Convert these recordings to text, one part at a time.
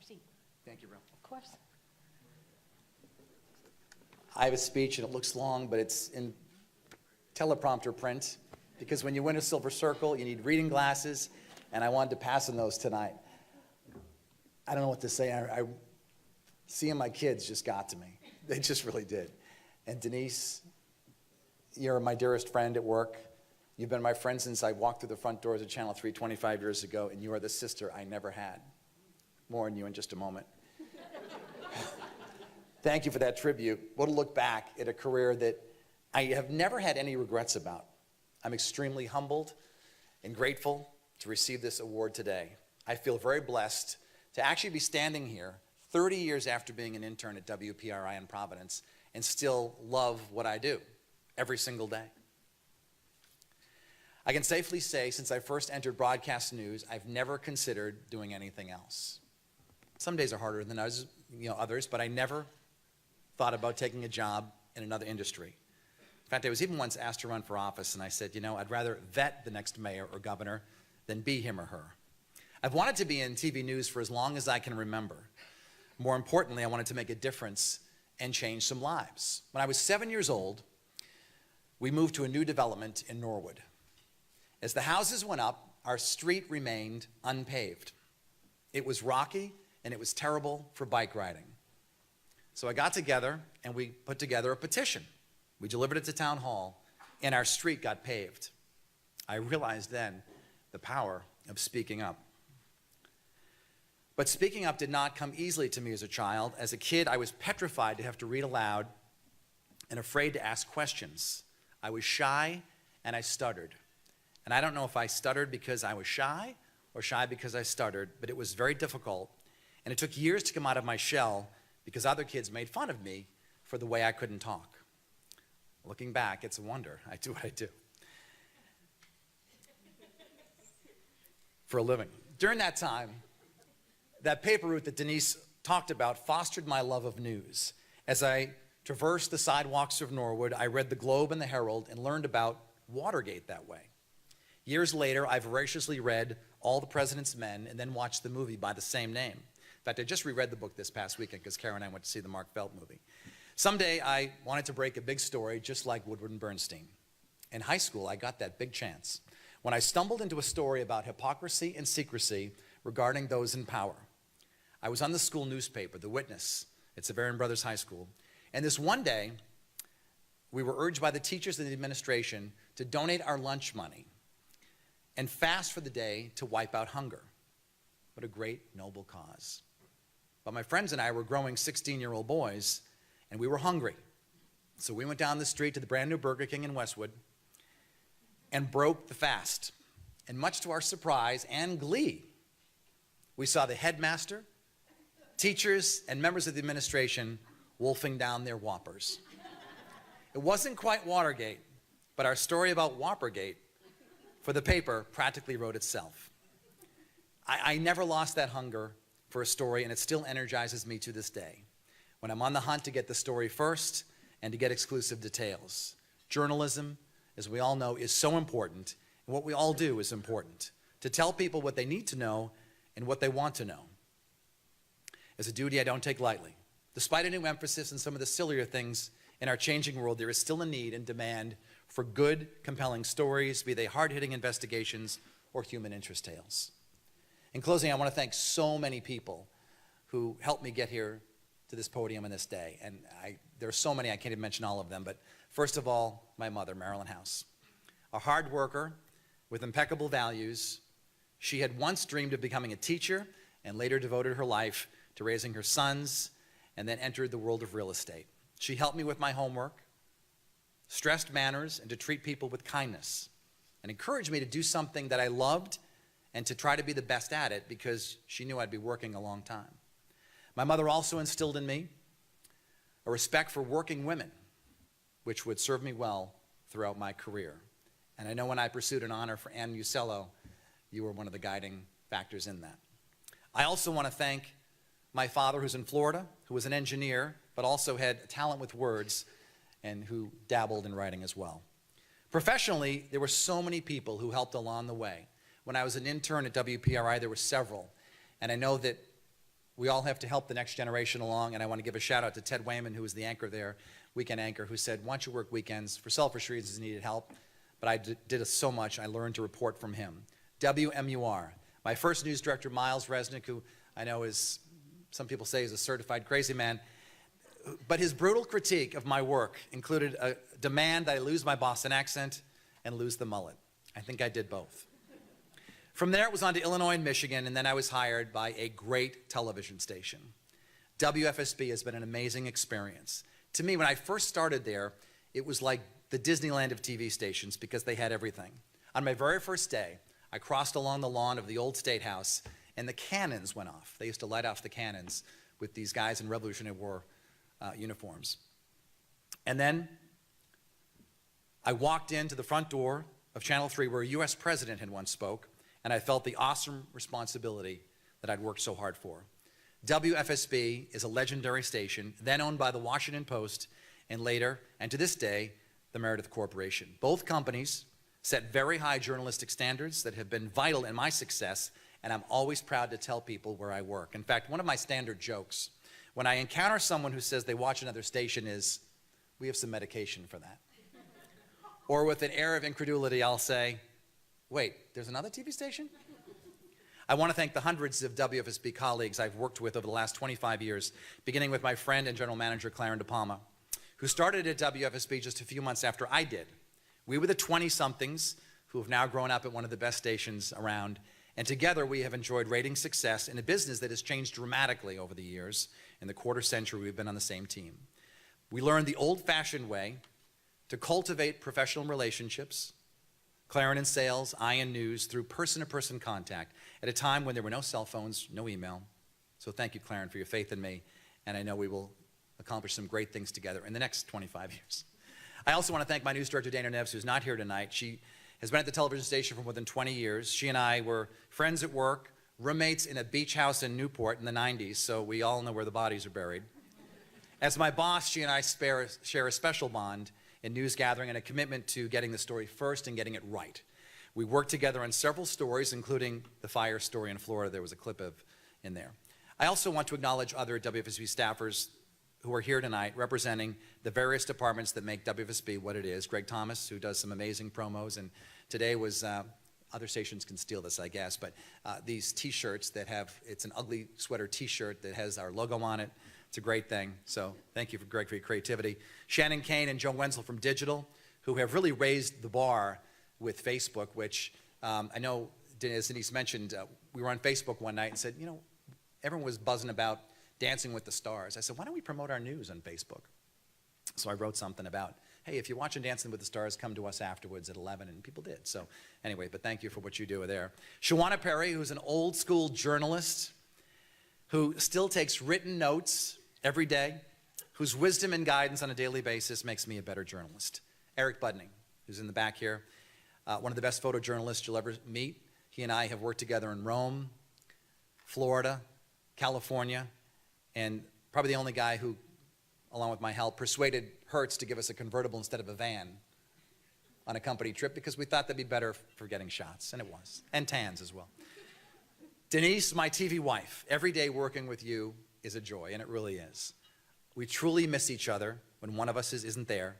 seat. Thank you, Bill. Of course. I have a speech, and it looks long, but it's in teleprompter print, because when you win a Silver Circle, you need reading glasses, and I wanted to pass on those tonight. I don't know what to say. Seeing my kids just got to me. They just really did. And Denise, you're my dearest friend at work. You've been my friend since I walked through the front doors of Channel 3 25 years ago, and you are the sister I never had. More on you in just a moment. Thank you for that tribute. What a look back at a career that I have never had any regrets about. I'm extremely humbled and grateful to receive this award today. I feel very blessed to actually be standing here 30 years after being an intern at WPRI in Providence and still love what I do every single day. I can safely say, since I first entered broadcast news, I've never considered doing anything else. Some days are harder than others, but I never thought about taking a job in another industry. In fact, I was even once asked to run for office, and I said, I'd rather vet the next mayor or governor than be him or her. I've wanted to be in TV news for as long as I can remember. More importantly, I wanted to make a difference and change some lives. When I was 7 years old, we moved to a new development in Norwood. As the houses went up, our street remained unpaved. It was rocky, and it was terrible for bike riding. So I got together, and we put together a petition. We delivered it to Town Hall, and our street got paved. I realized then the power of speaking up. But speaking up did not come easily to me as a child. As a kid, I was petrified to have to read aloud and afraid to ask questions. I was shy, and I stuttered. And I don't know if I stuttered because I was shy or shy because I stuttered, but it was very difficult. And it took years to come out of my shell because other kids made fun of me for the way I couldn't talk. Looking back, it's a wonder I do what I do for a living. During that time, that paper route that Denise talked about fostered my love of news. As I traversed the sidewalks of Norwood, I read the Globe and the Herald and learned about Watergate that way. Years later, I voraciously read All the President's Men and then watched the movie by the same name. In fact, I just reread the book this past weekend because Karen and I went to see the Mark Felt movie. Someday, I wanted to break a big story just like Woodward and Bernstein. In high school, I got that big chance when I stumbled into a story about hypocrisy and secrecy regarding those in power. I was on the school newspaper, The Witness, at Severian Brothers High School, and this one day, we were urged by the teachers and the administration to donate our lunch money and fast for the day to wipe out hunger. What a great, noble cause. But my friends and I were growing 16-year-old boys, and we were hungry. So we went down the street to the brand new Burger King in Westwood and broke the fast. And much to our surprise and glee, we saw the headmaster, teachers, and members of the administration wolfing down their Whoppers. It wasn't quite Watergate, but our story about Whoppergate for the paper practically wrote itself. I never lost that hunger for a story, and it still energizes me to this day when I'm on the hunt to get the story first and to get exclusive details. Journalism, as we all know, is so important, and what we all do is important, to tell people what they need to know and what they want to know. It's a duty I don't take lightly. Despite a new emphasis on some of the sillier things in our changing world, there is still a need and demand for good, compelling stories, be they hard-hitting investigations or human interest tales. In closing, I want to thank so many people who helped me get here to this podium on this day. And there are so many, I can't even mention all of them. But first of all, my mother, Marilyn House. A hard worker with impeccable values. She had once dreamed of becoming a teacher and later devoted her life to raising her sons and then entered the world of real estate. She helped me with my homework, stressed manners, and to treat people with kindness, and encouraged me to do something that I loved and to try to be the best at it because she knew I'd be working a long time. My mother also instilled in me a respect for working women, which would serve me well throughout my career. And I know when I pursued an honor for Ann Musello, you were one of the guiding factors in that. I also want to thank my father, who's in Florida, who was an engineer, but also had a talent with words and who dabbled in writing as well. Professionally, there were so many people who helped along the way. When I was an intern at WPRI, there were several. And I know that we all have to help the next generation along, and I want to give a shout out to Ted Wayman, who was the anchor there, weekend anchor, who said, why don't you work weekends? For selfish reasons, he needed help, but I did so much, I learned to report from him. WMUR. My first news director, Miles Resnick, who I know is, some people say is a certified crazy man, but his brutal critique of my work included a demand that I lose my Boston accent and lose the mullet. I think I did both. From there, it was on to Illinois and Michigan, and then I was hired by a great television station. WFSB has been an amazing experience. To me, when I first started there, it was like the Disneyland of TV stations because they had everything. On my very first day, I crossed along the lawn of the old State House, and the cannons went off. They used to light off the cannons with these guys in Revolutionary War uniforms. And then I walked into the front door of Channel 3 where a US president had once spoke, and I felt the awesome responsibility that I'd worked so hard for. WFSB is a legendary station, then owned by the Washington Post, and later, and to this day, the Meredith Corporation. Both companies set very high journalistic standards that have been vital in my success, and I'm always proud to tell people where I work. In fact, one of my standard jokes, when I encounter someone who says they watch another station is, we have some medication for that. Or with an air of incredulity, I'll say, wait, there's another TV station? I want to thank the hundreds of WFSB colleagues I've worked with over the last 25 years, beginning with my friend and general manager, Clarence De Palma, who started at WFSB just a few months after I did. We were the 20-somethings who have now grown up at one of the best stations around, and together we have enjoyed rating success in a business that has changed dramatically over the years. In the quarter century, we've been on the same team. We learned the old-fashioned way to cultivate professional relationships, Clarence in sales, I in news, through person-to-person contact at a time when there were no cell phones, no email. So thank you, Clarence, for your faith in me, and I know we will accomplish some great things together in the next 25 years. I also want to thank my news director, Dana Neves, who's not here tonight. She has been at the television station for more than 20 years. She and I were friends at work, roommates in a beach house in Newport in the 90s, so we all know where the bodies are buried. As my boss, she and I share a special bond in news gathering and a commitment to getting the story first and getting it right. We worked together on several stories, including the fire story in Florida. There was a clip of in there. I also want to acknowledge other WFSB staffers who are here tonight representing the various departments that make WFSB what it is. Greg Thomas, who does some amazing promos, and today was, other stations can steal this, I guess, but these t-shirts that have, it's an ugly sweater t-shirt that has our logo on it. It's a great thing, so thank you, Greg, for your creativity. Shannon Kane and Joe Wenzel from Digital, who have really raised the bar with Facebook, which I know, as Denise mentioned, we were on Facebook one night and said, you know, everyone was buzzing about Dancing with the Stars. I said, why don't we promote our news on Facebook? So I wrote something about, hey, if you're watching Dancing with the Stars, come to us afterwards at 11, and people did. So anyway, but thank you for what you do there. Shawana Perry, who's an old school journalist who still takes written notes every day, whose wisdom and guidance on a daily basis makes me a better journalist. Eric Budning, who's in the back here, one of the best photojournalists you'll ever meet. He and I have worked together in Rome, Florida, California, and probably the only guy who, along with my help, persuaded Hertz to give us a convertible instead of a van on a company trip because we thought that'd be better for getting shots, and it was, and tans as well. Denise, my TV wife, every day working with you is a joy, and it really is. We truly miss each other when one of us isn't there.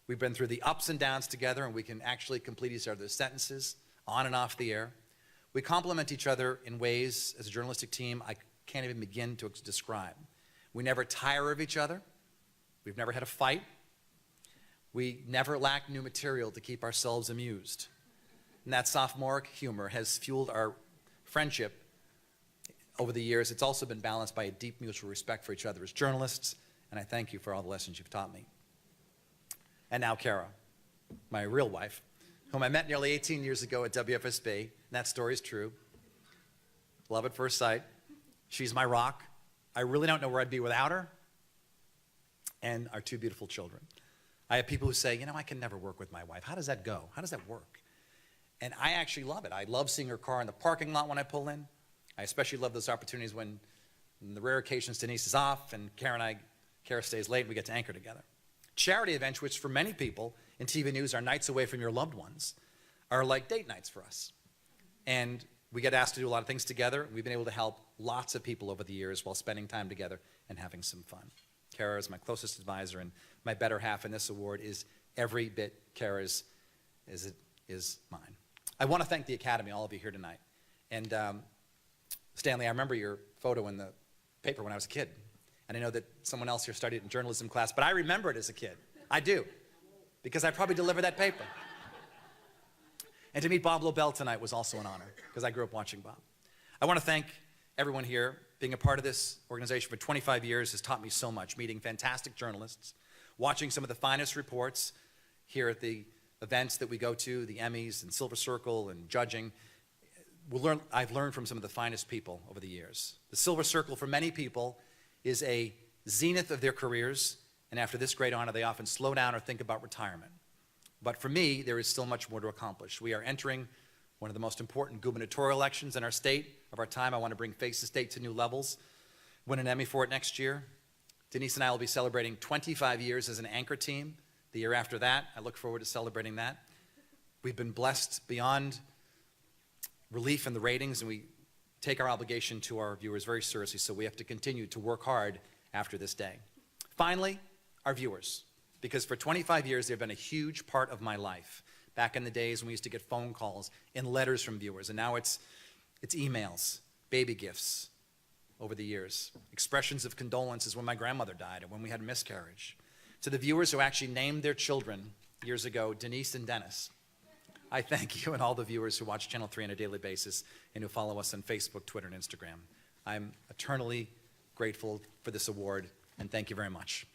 We've been through the ups and downs together, and we can actually complete each other's sentences on and off the air. We complement each other in ways, as a journalistic team, I can't even begin to describe. We never tire of each other. We've never had a fight. We never lack new material to keep ourselves amused. And that sophomoric humor has fueled our friendship over the years. It's also been balanced by a deep mutual respect for each other as journalists, and I thank you for all the lessons you've taught me. And now Kara, my real wife, whom I met nearly 18 years ago at WFSB, and that story is true. Love at first sight. She's my rock. I really don't know where I'd be without her, and our two beautiful children. I have people who say, you know, I can never work with my wife. How does that go? How does that work? And I actually love it. I love seeing her car in the parking lot when I pull in. I especially love those opportunities when, in the rare occasions, Denise is off and Kara stays late and we get to anchor together. Charity events, which for many people in TV news are nights away from your loved ones, are like date nights for us. And We get asked to do a lot of things together, and we've been able to help lots of people over the years while spending time together and having some fun. Kara is my closest advisor, and my better half in this award is every bit Kara's as it is mine. I want to thank the Academy, all of you here tonight. And Stanley, I remember your photo in the paper when I was a kid. And I know that someone else here studied in journalism class, but I remember it as a kid. I do, because I probably delivered that paper. And to meet Bob Lobel tonight was also an honor, because I grew up watching Bob. I want to thank everyone here. Being a part of this organization for 25 years has taught me so much, meeting fantastic journalists, watching some of the finest reports here at the events that we go to, the Emmys and Silver Circle and judging. I've learned from some of the finest people over the years. The Silver Circle, for many people, is a zenith of their careers, and after this great honor, they often slow down or think about retirement. But for me, there is still much more to accomplish. We are entering one of the most important gubernatorial elections in our state of our time. I want to bring Face the State to new levels, win an Emmy for it next year. Denise and I will be celebrating 25 years as an anchor team. The year after that, I look forward to celebrating that. We've been blessed beyond relief in the ratings, and we take our obligation to our viewers very seriously, so we have to continue to work hard after this day. Finally, our viewers, because for 25 years, they've been a huge part of my life. Back in the days when we used to get phone calls and letters from viewers, and now it's emails, baby gifts over the years, expressions of condolences when my grandmother died or when we had a miscarriage. To the viewers who actually named their children years ago, Denise and Dennis, I thank you, and all the viewers who watch Channel 3 on a daily basis and who follow us on Facebook, Twitter, and Instagram. I'm eternally grateful for this award, and thank you very much.